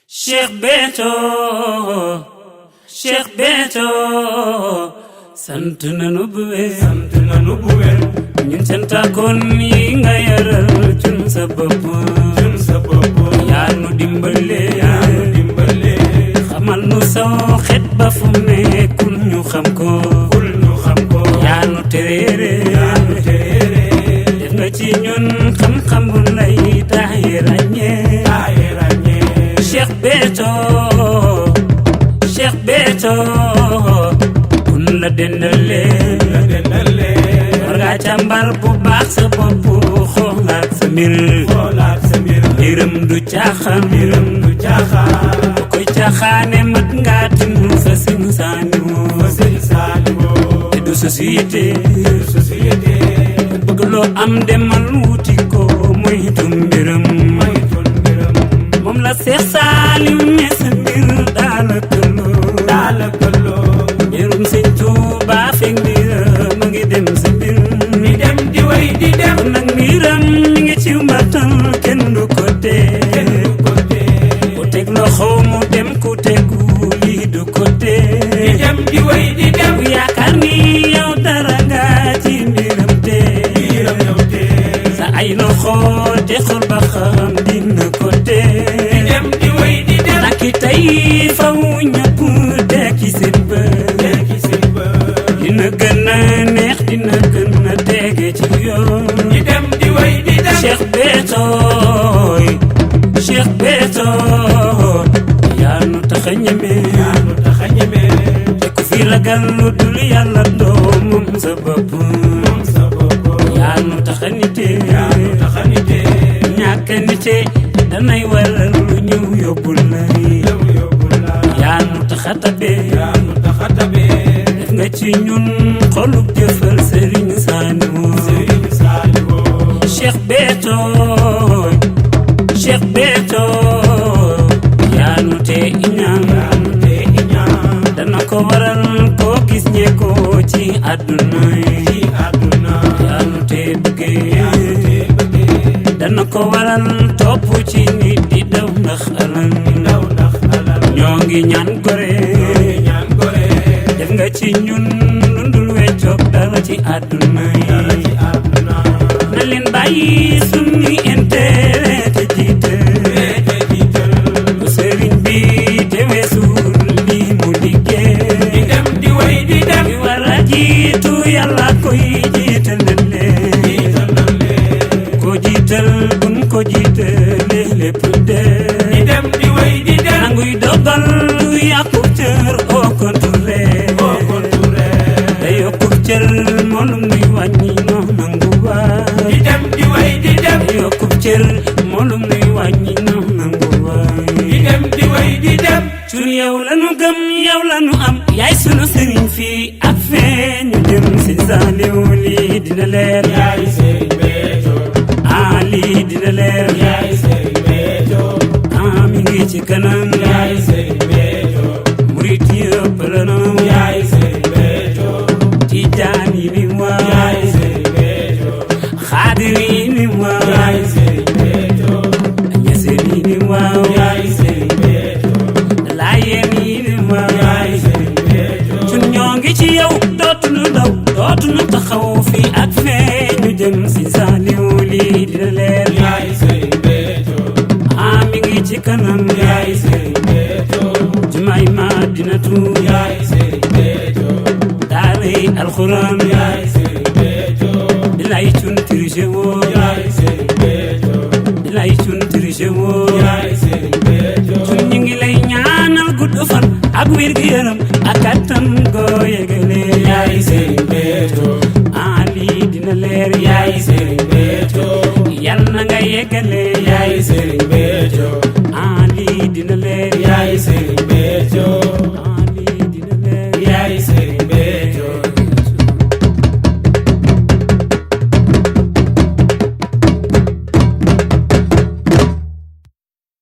Cheikh Béthio Cheikh Béthio sant nanu bu wér ñun cantakoon yi nga yaral cun sa bopp yaa nu dimbale xamal nu saw xet ba fu nekkul ñu xam ko yaa nu tereere def nga ci ñun xam-xam bu lay tax ràññee Cheikh Béthio Cheikh Béthio kun la dendale war nga càmbar bu baax sa bopp xoolaat sa mbir mbiram du caaxaan bu koy caaxaane mat nga tinu fa sin saaniwo te du société bëgg loo am demal wuti ko moytu mbiram moom la Seex Saaliw ne sa mbir daala këlloo mbirum Sëñ Tuubaa fekk mbiram mu ngi dem sa mbir di way di dem nag mbiram mi ngi ci mbatal kenn du ko tee ku teg loxo mu dem ku tegu lii du ko tee di way di dem ku yaakaar ni yow dara nga ci mbiram tee sa ay loxo te xol ba xam dina ko tee nakki tey faw ñëpp tekki seen bët dina gën a neex dina gën a tege ci yoon Cheikh Béthio Cheikh Béthio yaa nu tax a ñeme te ku fi ragal lu dul yàlla doo moom sa bopp yaa nu tax a nite ñàkk a nite danay waral lu ñëw yóbbul lay yaa nu tax a tabe def nga ci ñun xolub jëfal Sëriñ Saaliw Cheikh Béthio Cheikh Béthio yaa nu tee iñaan dana ko waral koo gis ñe ko ci àdduna yaa nu tee bëggee dana ko waral topp ci nit di daw ndax alal ñoo ngi ñaan gore def nga ci ñun lundul weccoog dara ci àdduna na leen bàyyi suñu intérêt te jiital bu sëriñ bi te weesul lii mu liggéey di war a jiitu yàlla koy jiital ko jiital buñ ko jiitale lépp dee nanguy dogal du yàqu cër au contraire da yokku cër moom nuy wàññi noo nangu waay da yokku cër moom nuy wàññi noo nangu waay cun yow lanu gëm yow lanu am yaay sunu sëriñ fii ak fee ñu jëm si Saaliw lii dina leer lii dina leer mi ngi ci kanam murit yëpp la noonu Tijaan yi mi waaw Xaadir yi mi waaw Ñaseen yi mi waaw Laayeen yi mi waaw cun ñoo ngi ci yow dootuñu daw dootuñu taxaw fii ak fee ñu jëm si Saaliw lii dina leer mi ngi ci kanam jumaay Madinatu daaray alxuraan bilay cun dirige woo bilay cun dirige woo cun ñu ngi lay ñaanal gudd fan ak wér gi yaram ak kattan goo yegale